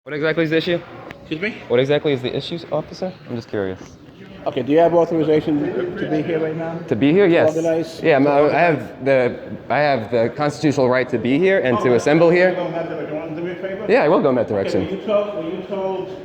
What exactly is the issue? Excuse me? What exactly is the issue, officer? I'm just curious. Okay, do you have authorization to be here right now? To be here, yes. Organize? Yeah, I have the constitutional right to be here and to assemble You here. want to do me a favor? Yeah, I will go in that Okay, direction. were you told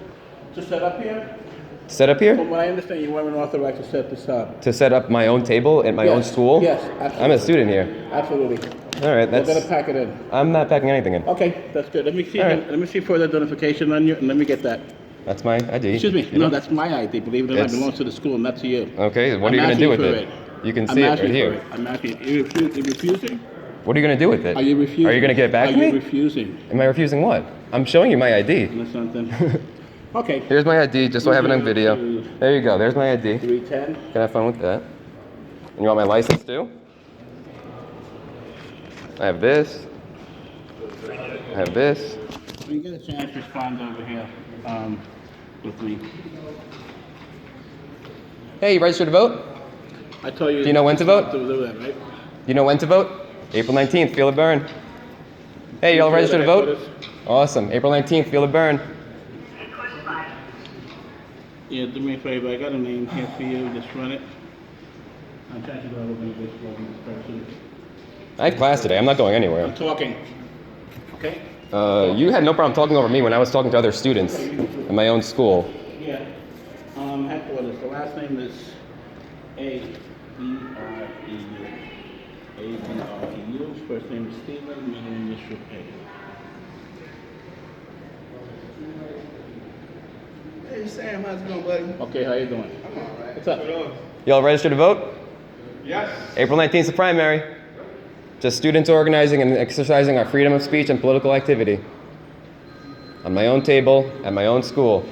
to set up here? Set up here? From what I understand, you weren't authorized to set this up. To set up my own table at my own school? Yes, absolutely. I'm a student here. Absolutely. All right, We're that's. gonna pack it in. I'm not packing anything in. Okay, that's good. Let me see. All right. Let me see further identification on you, and let me get that. That's my ID. Excuse me. You No, know? that's my ID. Believe it or not, it It's- belongs to the school, not to you. Okay, what are I'm you going to do asking with for it? You can I'm see it asking right for here. it. I'm asking. You refusing? What are you going to do with it? Are you refusing? Are you going to give it back to Are you me? refusing? Am I refusing what? I'm showing you my ID. Or something? Okay. Here's my ID, just so I have it on video. There you go, there's my ID. 310. Can have fun with that. And you want my license too? I have this. I have this. When you get a chance, respond over here with me. Hey, you registered to vote? I told you. Do you know when to vote? To do that, right? You know when to vote? April 19th, feel it burn. Hey, y'all registered to vote? Awesome, April 19th, feel it burn. Yeah, do me a favor. I got a name here for you. Just run it. I'm trying to go over this person. I have class today, I'm not going anywhere. I'm talking. Okay? You had no problem talking over me when I was talking to other students in my own school. Yeah. Headquarters. The last name is A-B-R-E-U. A-B-R-E-U. First name is Stephen, middle initial A. Hey Sam, how's it going, buddy? Okay, how you doing? I'm all right. What's up? Y'all registered to vote? Yes. April 19th is the primary. Just students organizing and exercising our freedom of speech and political activity. On my own table, at my own school.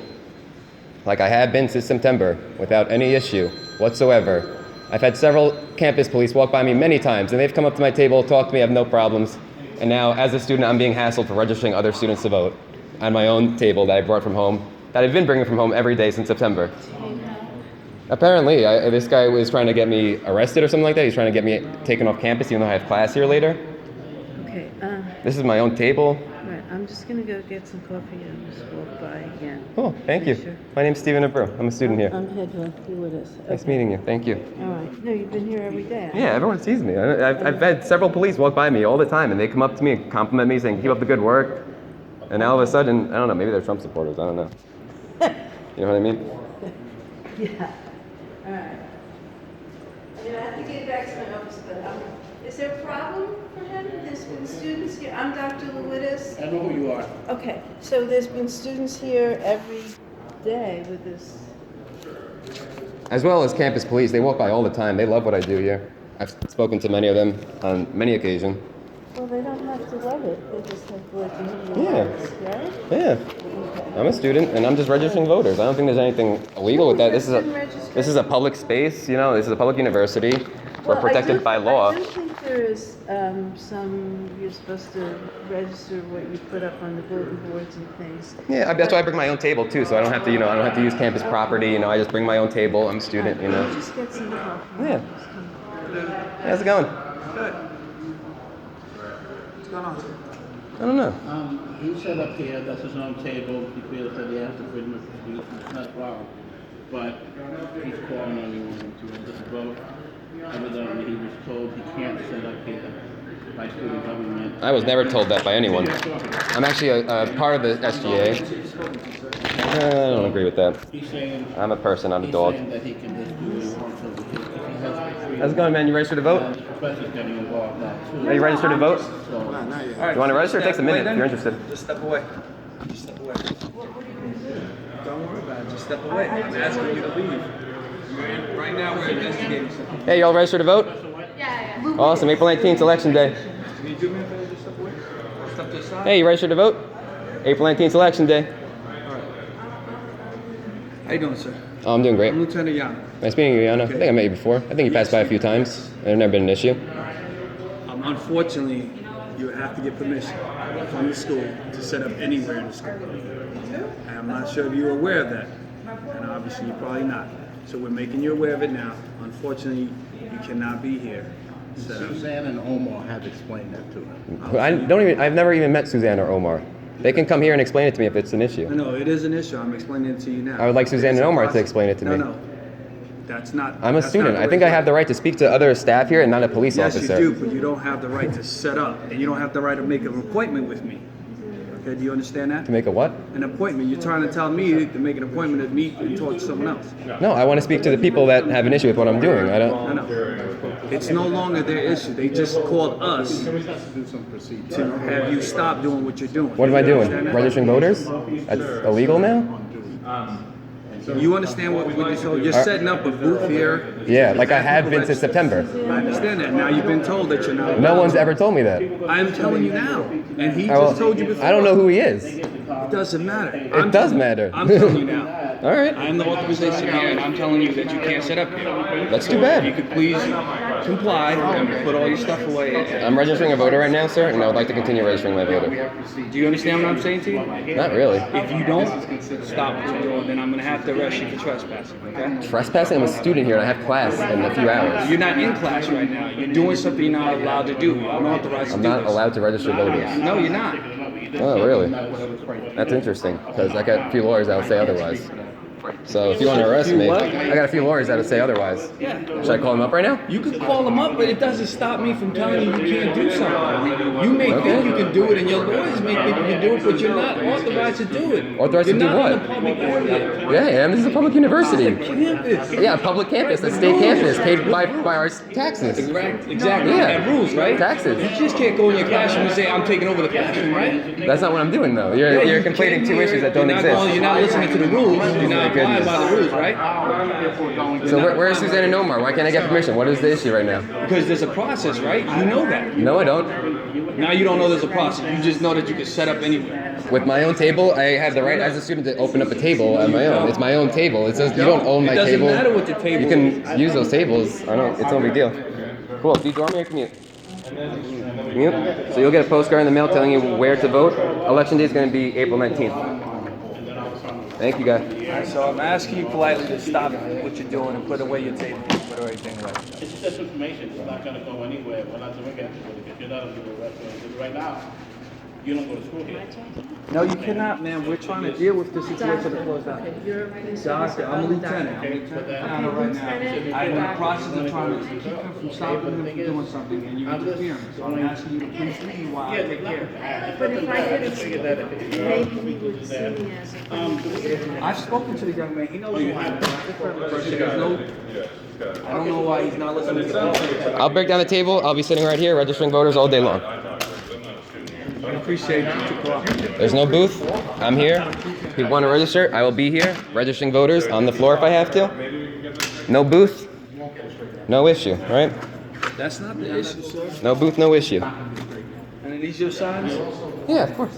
Like I have been since September, without any issue whatsoever. I've had several campus police walk by me many times, and they've come up to my table, talked to me, I have no problems. And now, as a student, I'm being hassled for registering other students to vote on my own table that I brought from home, that I've been bringing from home every day since September. Apparently, this guy was trying to get me arrested or something like that. He's trying to get me taken off campus, even though I have class here later. Okay, This is my own table. right, I'm just gonna go get some coffee and just walk by again. Oh, thank you. Sure. My name's Stephen Abreu. I'm a student here. I'm Hedra, you with us. Nice Okay. meeting you. Thank you. All right, no, you've been here every day. Yeah, everyone sees me. I've had several police walk by me all the time, and they come up to me and compliment me, saying, keep up the good work. And now all of a sudden, I don't know, maybe they're Trump supporters. I don't know. You know what I mean? Yeah, all right. I have to get back to my office, but is there a problem for him? There's been students here, I'm Dr. Lewis. I know who you are. Okay, so there's been students here every day with this. As well as campus police. They walk by all the time. They love what I do here. I've spoken to many of them on many occasions. Well, they don't have to love it, they just have to let you Yeah. know, right? Yeah. Okay. I'm a student, and I'm just registering voters. I don't think there's anything illegal with that. This This is a public space, you know. This is a public university. We're protected by law. I do think there is you're supposed to register what you put up on the bulletin boards and things. Yeah, that's why I bring my own table too, so I don't have to, I don't have to use campus property. You know, I just bring my own table. I'm a student, you know. Just get some coffee. Yeah. How's it going? Good. What's going on, sir? I don't know. He set up here, that's his own table, he feels that he has the freedom of speech, it's not wrong. But he's calling on you to register to vote. Evidently, he was told he can't set up here by student government. I was never told that by anyone. I'm actually a part of the SGA. I don't agree with that. He's saying, I'm a person, not a dog. he's saying that he can just do what he wants to, if he has the freedom. How's it going, man? You registered to vote? And the professor's getting involved now too. Are you registered to vote? So, Not yet. You want to register? It takes a minute if you're interested. Just step away. Just step away. Don't worry about it. Just step away. I'm asking you to leave. Right now, we're investigating something. Hey, y'all registered to vote? Awesome. April 19th, election day. Can you do me a favor? Just step away. Step to the side. Hey, you registered to vote? April 19th, election day. How you doing, sir? Oh, I'm doing great. I'm Lieutenant Yana. Nice meeting you, Yana. I think I met you before. I think you passed by a few times. There's never been an issue. Unfortunately, you have to get permission from the school to set up anywhere in the school. And I'm not sure if you're aware of that. And obviously, you're probably not. So we're making you aware of it now. Unfortunately, you cannot be here. So, Suzanne and Omar have explained that to him. I've never even met Suzanne or Omar. They can come here and explain it to me if it's an No, issue. no, it is an issue. I'm explaining it to you now. I would like Suzanne It's and a Omar to process. explain it to me. No, that's not. I'm a that's student. not I think I have the right to speak to other staff here and not a police Yes, officer. you do, but you don't have the right to set up, and you don't have the right to make an appointment with me. Okay, do you understand that? To make a what? An appointment. You're trying to tell me to make an appointment to meet and talk to someone else. No, I want to speak to the people that have an issue with what I'm doing. I don't. No. It's no longer their issue. They just called us to have you stop doing what you're doing. What am I You doing? understand that? Registering voters? That's illegal now? You understand what you're told? You're setting up a booth here. Yeah, like I have been since September. I understand that. Now you've been told that you're not. No one's ever told me that. I'm telling you now, and he Well, just told you before. I don't know who he is. It doesn't matter. It does matter. I'm telling you now. All right. I am the authorization here, and I'm telling you that you can't set up here. That's too If you bad. could please comply and put all your stuff away. I'm registering a voter right now, sir, and I would like to continue registering my voter. Do you understand what I'm saying to you? Not really. If you don't stop what you're doing, then I'm going to have to arrest you for trespassing, okay? Trespassing? I'm a student here and I have class in a few hours. You're not in class right now. You're doing something you're not allowed to do. You're unauthorized to I'm do not this. allowed to register voters. No, you're not. Oh, really? That's interesting, because I got a few lawyers that would say otherwise. So if you want to arrest me, I got a few lawyers that would say otherwise. Yeah. Should I call them up right now? You can call them up, but it doesn't stop me from telling you you can't do something. You may Okay. think you can do it, and your lawyers may think you can do it, but you're not authorized to do it. Authorized to you're do not what? on the public area. Yeah, I am. This is a public university. Campus. Yeah, a public campus, a state campus, paid by our taxes. Exactly. Yeah. And rules, right? Taxes. You just can't go in your classroom and say, I'm taking over the classroom, right? That's not what I'm doing, though. You're Yeah, you conflating came two here, issues that don't you're not exist. You're not listening to the rules. You're not abiding goodness. by the rules, right? So where is Suzanne and Omar? Why can't I get permission? What is the issue right now? Because there's a process, right? You know that. No, I don't. Now you don't know there's a process. You just know that you can set up anywhere. With my own table, I have the right as a student to open up a table on my own. It's my own table. It says you don't own my It doesn't table. matter what the table You can use those tables. I don't. It's no big deal. Cool. Do you draw me or commute? Commute. So you'll get a postcard in the mail telling you where to vote. Election day is going to be April 19th. Thank you, guys. So I'm asking you politely to stop what you're doing and put away your table, put everything away. It's just information, it's not gonna go anywhere, we're not doing it, if you're not gonna do it right now, you don't go to school here. No, you cannot, ma'am. We're trying to deal with the situation to close out. Doctor, I'm a lieutenant. I'm a lieutenant colonel right now. I'm in the process of trying to keep him from stopping him from doing something, and you're interfering. So I'm asking you to please leave while I take care of it. But if I didn't, maybe he would see me as a. I've spoken to the young man. He knows who I am. There's no. I don't know why he's not listening to the call. I'll break down the table. I'll be sitting right here registering voters all day long. I appreciate you to cooperate. There's no booth. I'm here. If you want to register, I will be here registering voters on the floor if I have to. No booth. No issue, right? That's not the issue, sir. No booth, no issue. And are these your signs? Yeah, of course.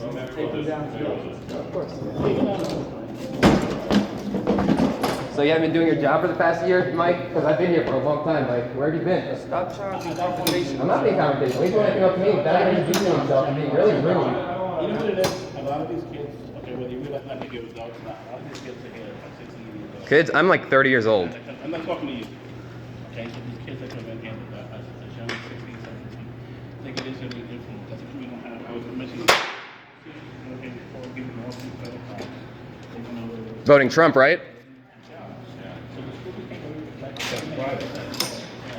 So you haven't been doing your job for the past year, Mike? Because I've been here for a long time. Like, where have you been? Stop charging confrontation. I'm not being confrontational. He's anything up to me without introducing himself and being really rude. You know what it is? A lot of these kids, okay, whether you realize not to give adults or not, a lot of these kids are here at 16 years old. Kids, I'm like 30 years old. I'm not talking to you. Okay, so these kids that come in here as young as 16, 17, they get instantly influenced. That's what we don't have. I was mentioning, okay, before giving them all these credit cards. They don't know where they're Voting Trump, right?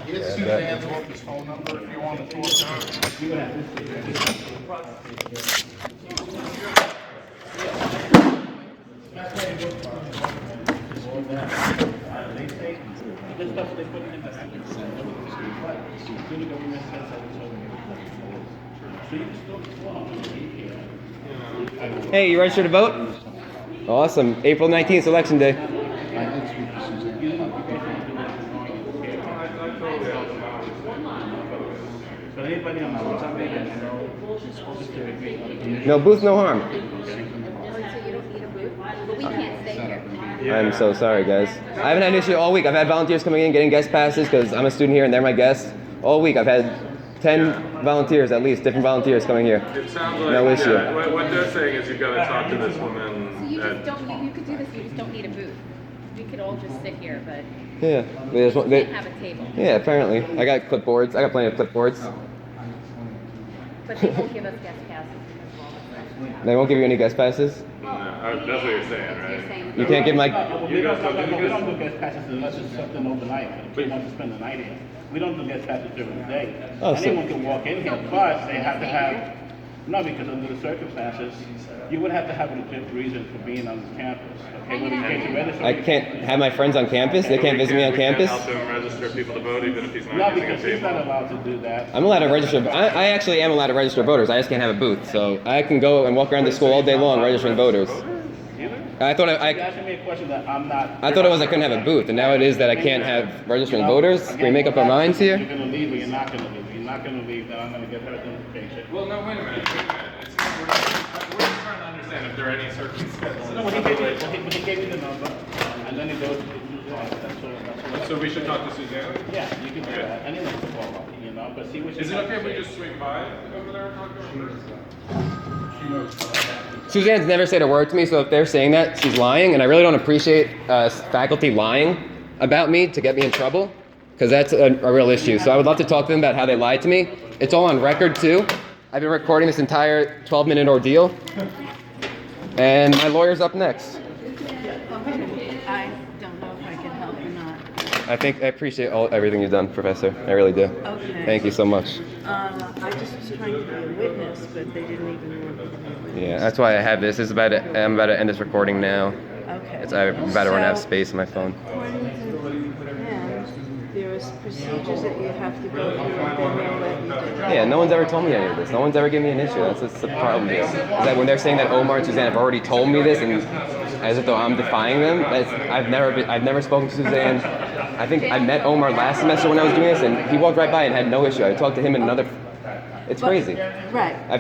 Here's Suzanne's office phone number if you want to talk to her. This stuff they put in the government says that it's over. So you can still Hey, you registered to vote? Awesome. April 19th, election day. But anybody on the top page, you know, is supposed to agree. No booth, no harm. So you don't need a booth, but we can't stay here. I'm so sorry, guys. I haven't had an issue all week. I've had volunteers coming in, getting guest passes because I'm a student here and they're my guests. All week, I've had 10 volunteers at least, different volunteers coming here. It sounds like, No issue. yeah, what they're saying is you've got to talk to this So woman. you at- just don't, you could do this, you just don't need a booth. We could all just sit here, but Yeah. we can't have a table. Yeah, apparently. I got clipboards. I got plenty of clipboards. But they won't give us guest passes because of all They won't give you any guest passes? No, that's what you're saying, You're right? saying. You can't give my... We don't do guest passes unless it's something overnight. If they want to spend the night here. We don't do guest passes during the day. Oh, so- Anyone can walk in here, but they have to have, no, because under the circumstances, you would have to have a legit reason for being on the campus. Okay, whether you get to register. I can't have my friends on campus? They can't visit me on campus? We can't help him register people to vote even if he's No, not using a because he's not table. allowed to do that. I'm allowed to register. I actually am allowed to register voters. I just can't have a booth. So I can go and walk around the school all day long registering voters. I thought You're I asking me a question that I'm not. thought it was I couldn't have a booth, and now it is that I can't have registering voters. Can we make up our minds here? You're gonna leave or you're not gonna leave. If you're not gonna leave, then I'm gonna get her identification. Well, no, wait a minute. It's, we're just trying to understand if there are any circumstances. No, he gave you the number, and then it goes to the that's all. So we should talk to Suzanne? Yeah, you can do that. Anyone can call up, you know, but see what you Is it have okay to if we say. just swing by over there and talk to her? Suzanne's never said a word to me, so if they're saying that, she's lying, and I really don't appreciate faculty lying about me to get me in trouble, because that's a real issue. So I would love to talk to them about how they lied to me. It's all on record, too. I've been recording this entire 12-minute ordeal, and my lawyer's up next. I don't know if I can help or not. I appreciate everything you've done, Professor. I really do. Okay. Thank you so much. I just was trying to be a witness, but they didn't even want me to be a witness. Yeah, that's why I have this. I'm about to end this recording now. Okay. I'm about to run out of So, space on my phone. According to him, there's procedures that you have to go through, and then they'll let you do it. Yeah, no one's ever told me any of this. No one's ever given me an issue. That's what's the problem is. Is that when they're saying that Omar and Suzanne have already told me this, and as if though I'm defying them, I've never spoken to Suzanne. I think I met Omar last semester when I was doing this, and he walked right by and had no issue. I talked to him and another. It's crazy. Right.